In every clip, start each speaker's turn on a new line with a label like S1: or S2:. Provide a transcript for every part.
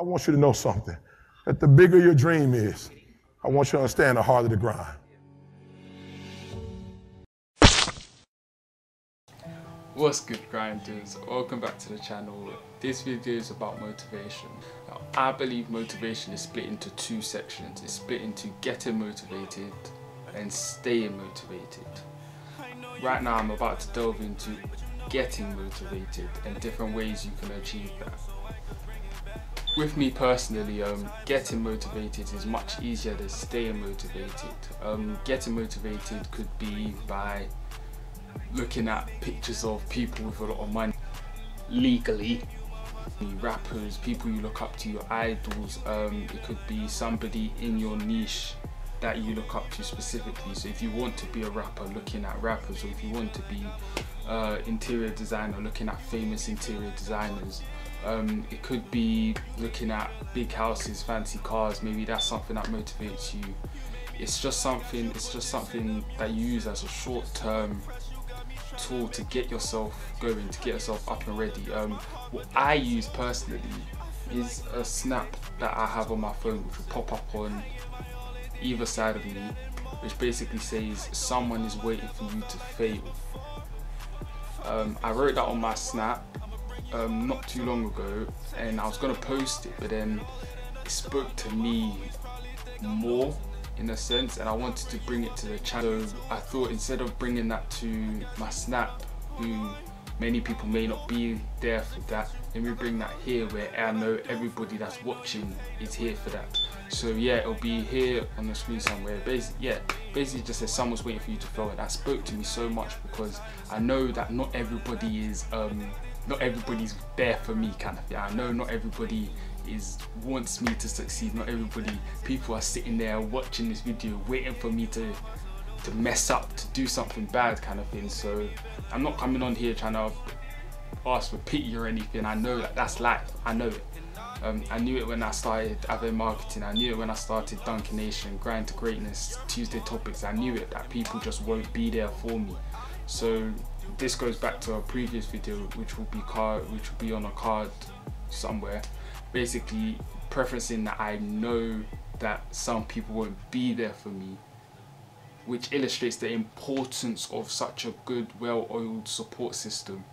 S1: want you to know something, that the bigger your dream is, I want you to understand the harder the grind.
S2: What's good, grinders? Welcome back to the channel. This video is about motivation. Now, I believe motivation is split into two sections. It's split into getting motivated and staying motivated. Right now I'm about to delve into getting motivated and different ways you can achieve that. With me personally, getting motivated is much easier than staying motivated. Getting motivated could be by looking at pictures of people with a lot of money legally, rappers, people you look up to, your idols. It could be somebody in your niche that you look up to specifically. So if you want to be a rapper, looking at rappers, or if you want to be interior designer, looking at famous interior designers. It could be looking at big houses, fancy cars. Maybe that's something that motivates you. It's just something that you use as a short-term tool to get yourself going, to get yourself up and ready. What I use personally is a snap that I have on my phone, which will pop up on either side of me, which basically says someone is waiting for you to fail. I wrote that on my snap not too long ago, and I was gonna post it, but then it spoke to me more in a sense, and I wanted to bring it to the channel. So I thought, instead of bringing that to my snap, who many people may not be there for that, let me bring that here where I know everybody that's watching is here for that. So yeah, it'll be here on the screen somewhere. Basically just says someone's waiting for you to fail, and that spoke to me so much because I know that not everybody's there for me, kind of thing. I know not everybody wants me to succeed. Not everybody, people are sitting there watching this video waiting for me to mess up, to do something bad, kind of thing. So I'm not coming on here trying to ask for pity or anything. I know that that's life. I know it. I knew it when I started Ave Marketing. I knew it when I started Dunkin' Nation, Grind2Greatness, Tuesday Topics. I knew it that people just won't be there for me. So this goes back to a previous video, which will be on a card somewhere. Basically preferencing that I know that some people won't be there for me, which illustrates the importance of such a good, well-oiled support system.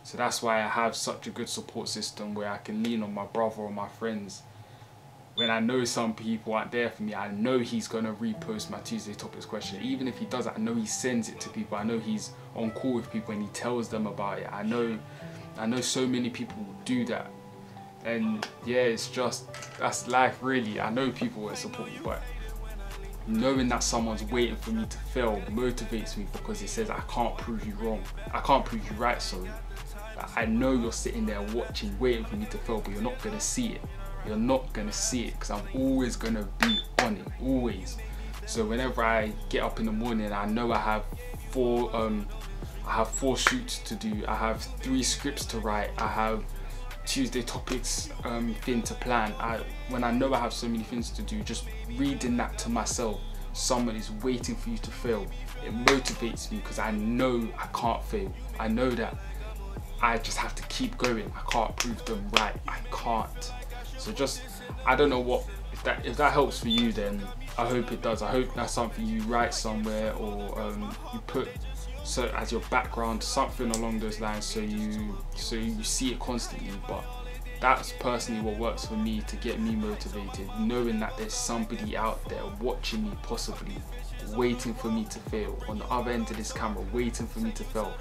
S2: So that's why I have such a good support system where I can lean on my brother or my friends. When I know some people aren't there for me, I know he's gonna repost my Tuesday Topics question. Even if he does, I know he sends it to people. I know he's on call with people and he tells them about it. I know so many people do that. And yeah, it's just, that's life really. I know people will support me, but knowing that someone's waiting for me to fail motivates me, because it says I can't prove you wrong. I can't prove you right, sorry. I know you're sitting there watching, waiting for me to fail, but you're not gonna see it. You're not gonna see it, because I'm always gonna be on it, always. So whenever I get up in the morning, I know I have four shoots to do. I have 3 scripts to write. I have Tuesday Topics thing to plan. When I know I have so many things to do, just reading that to myself, someone is waiting for you to fail, it motivates me, because I know I can't fail. I know that I just have to keep going. I can't prove them right. I can't. So just, I don't know what, if that helps for you, then I hope it does. I hope that's something you write somewhere, or you put so as your background, something along those lines, so you see it constantly. But that's personally what works for me to get me motivated, knowing that there's somebody out there watching me, possibly waiting for me to fail, on the other end of this camera, waiting for me to fail.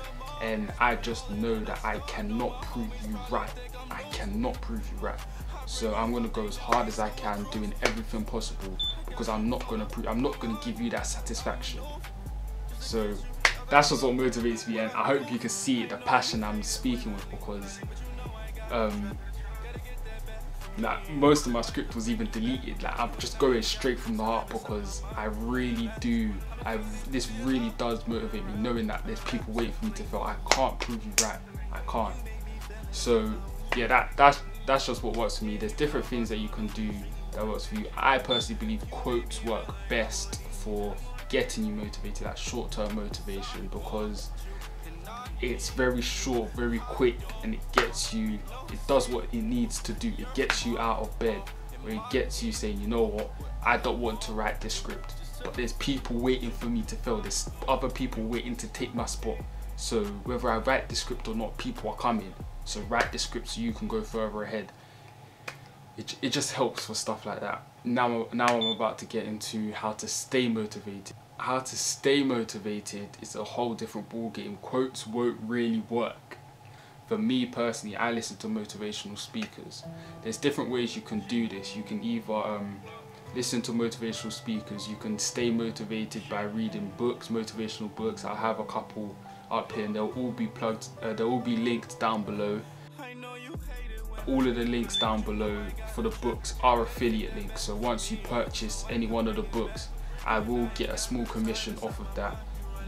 S2: And I just know that I cannot prove you right. I cannot prove you right. So I'm gonna go as hard as I can, doing everything possible, because I'm not gonna give you that satisfaction. So that's just what motivates me, and I hope you can see it, the passion I'm speaking with, because most of my script was even deleted. Like, I'm just going straight from the heart, because I really do. This really does motivate me, knowing that there's people waiting for me to fail. I can't prove you right. I can't. So yeah, that's just what works for me. There's different things that you can do that works for you. I personally believe quotes work best for getting you motivated, that short-term motivation, because it's very short, very quick, and it does what it needs to do. It gets you out of bed, or it gets you saying, you know what, I don't want to write this script, but there's people waiting for me to fail. There's other people waiting to take my spot. So whether I write the script or not, people are coming. So write the script so you can go further ahead. It just helps for stuff like that. Now I'm about to get into how to stay motivated. How to stay motivated is a whole different ballgame. Quotes won't really work. For me personally, I listen to motivational speakers. There's different ways you can do this. You can either listen to motivational speakers. You can stay motivated by reading books, motivational books. I have a couple up here, and they'll all be plugged. They'll all be linked down below. All of the links down below for the books are affiliate links. So once you purchase any one of the books, I will get a small commission off of that.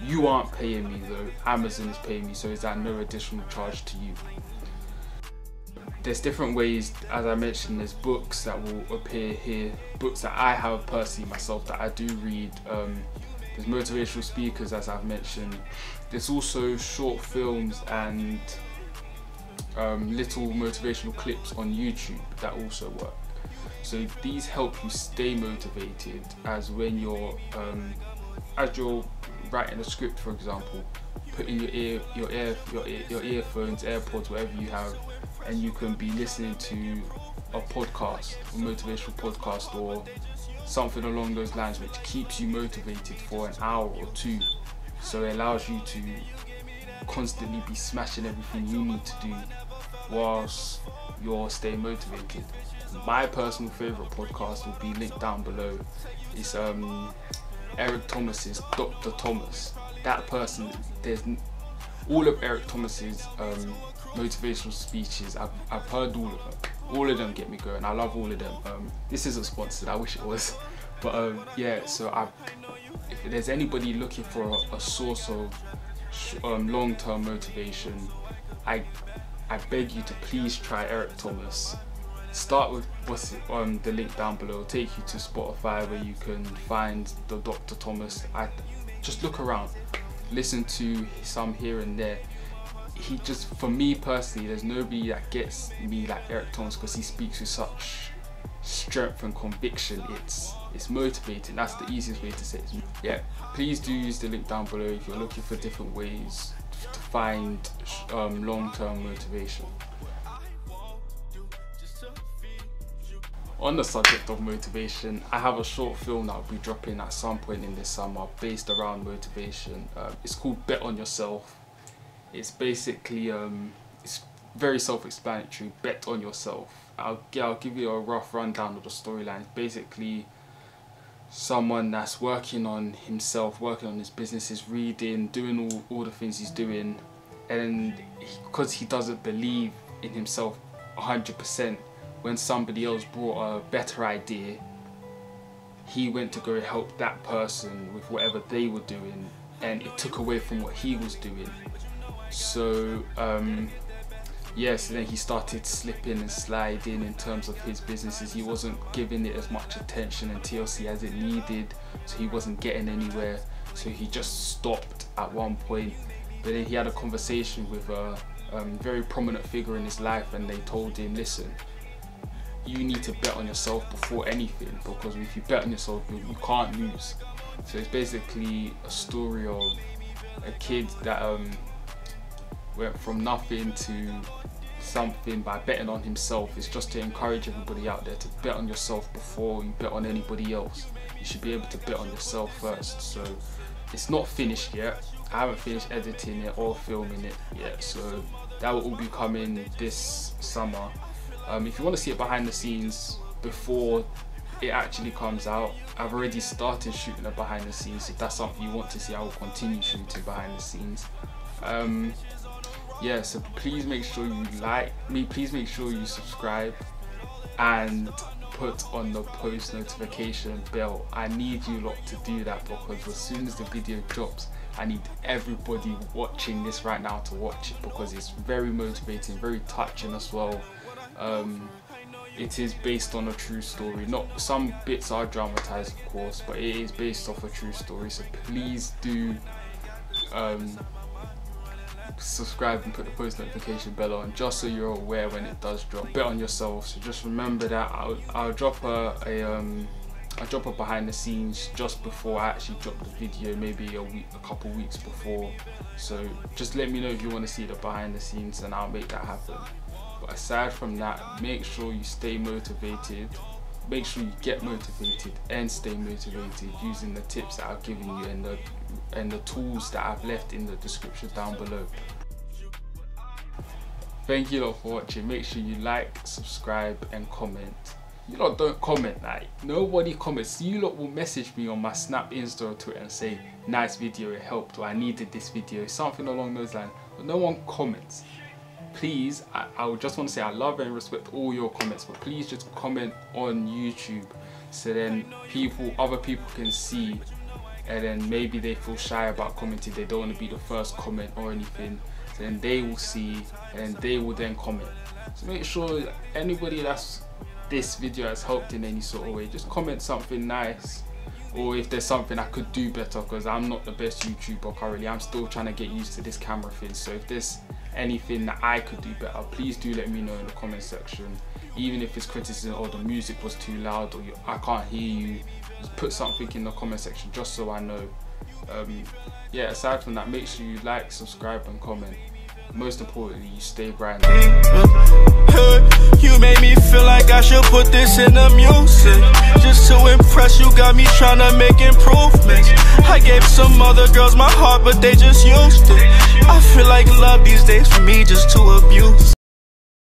S2: You aren't paying me though, Amazon is paying me, so it's at no additional charge to you. There's different ways, as I mentioned. There's books that will appear here, books that I have personally myself that I do read. There's motivational speakers, as I've mentioned. There's also short films and little motivational clips on YouTube that also work. So these help you stay motivated, as when you're writing a script, for example, put in your earphones, AirPods, whatever you have, and you can be listening to a podcast, a motivational podcast, or something along those lines, which keeps you motivated for an hour or two. So it allows you to constantly be smashing everything you need to do whilst you're staying motivated. My personal favourite podcast will be linked down below. It's Eric Thomas's Dr. Thomas. That person, there's all of Eric Thomas's motivational speeches. I've heard all of them. All of them get me going. I love all of them. This isn't sponsored, I wish it was. But yeah, so if there's anybody looking for a source of long-term motivation, I beg you to please try Eric Thomas. Start with the link down below. It'll take you to Spotify, where you can find the Dr. Thomas. Just look around, listen to some here and there. He just, for me personally, there's nobody that gets me like Eric Thomas, because he speaks with such strength and conviction. It's motivating. That's the easiest way to say it. Yeah, please do use the link down below if you're looking for different ways to find long-term motivation. On the subject of motivation, I have a short film that will be dropping at some point in this summer based around motivation. It's called Bet on Yourself. It's basically, it's very self-explanatory. Bet on yourself. I'll give you a rough rundown of the storyline. Basically, someone that's working on himself, working on his business, is reading, doing all the things he's doing, and because he doesn't believe in himself 100%, when somebody else brought a better idea, he went to go help that person with whatever they were doing, and it took away from what he was doing. So so then he started slipping and sliding in terms of his businesses. He wasn't giving it as much attention and TLC as it needed, so he wasn't getting anywhere. So he just stopped at one point. But then he had a conversation with a very prominent figure in his life, and they told him, listen, you need to bet on yourself before anything, because if you bet on yourself, you can't lose. So it's basically a story of a kid that went from nothing to something by betting on himself. It's just to encourage everybody out there to bet on yourself before you bet on anybody else. You should be able to bet on yourself first. So it's not finished yet. I haven't finished editing it or filming it yet, so that will all be coming this summer. If you want to see it behind the scenes before it actually comes out, I've already started shooting it behind the scenes. If that's something you want to see, I will continue shooting behind the scenes. Yeah, so please make sure you like me, please make sure you subscribe and put on the post notification bell. I need you lot to do that, because as soon as the video drops, I need everybody watching this right now to watch it, because it's very motivating, very touching as well. It is based on a true story. Not some bits are dramatized, of course, but it is based off a true story. So please do subscribe and put the post notification bell on, just so you're aware when it does drop. Bet on yourself. So just remember that I'll drop a behind the scenes just before I actually drop the video, maybe a couple weeks before. So just let me know if you want to see the behind the scenes and I'll make that happen. But aside from that, make sure you stay motivated. Make sure you get motivated and stay motivated using the tips that I've given you and the tools that I've left in the description down below. Thank you lot for watching. Make sure you like, subscribe and comment. You lot don't comment, like nobody comments. You lot will message me on my Snap, Insta or Twitter and say nice video, it helped, or I needed this video, something along those lines, but no one comments. Please, I would just want to say I love and respect all your comments, but please just comment on YouTube so then other people can see, and then maybe they feel shy about commenting, they don't want to be the first comment or anything, so then they will see and they will then comment. So make sure anybody that's this video has helped in any sort of way, just comment something nice, or if there's something I could do better, because I'm not the best YouTuber currently. I'm still trying to get used to this camera thing, so if there's anything that I could do better, please do let me know in the comment section. Even if it's criticism or the music was too loud or I can't hear you, just put something in the comment section just so I know. Yeah, aside from that, make sure you like, subscribe and comment. Most importantly, you stay grinding.
S3: You made me feel like I should put this in the music. Just to impress you, got me trying to make improvements. I gave some other girls my heart, but they just used it. I feel like love these days for me just to abuse.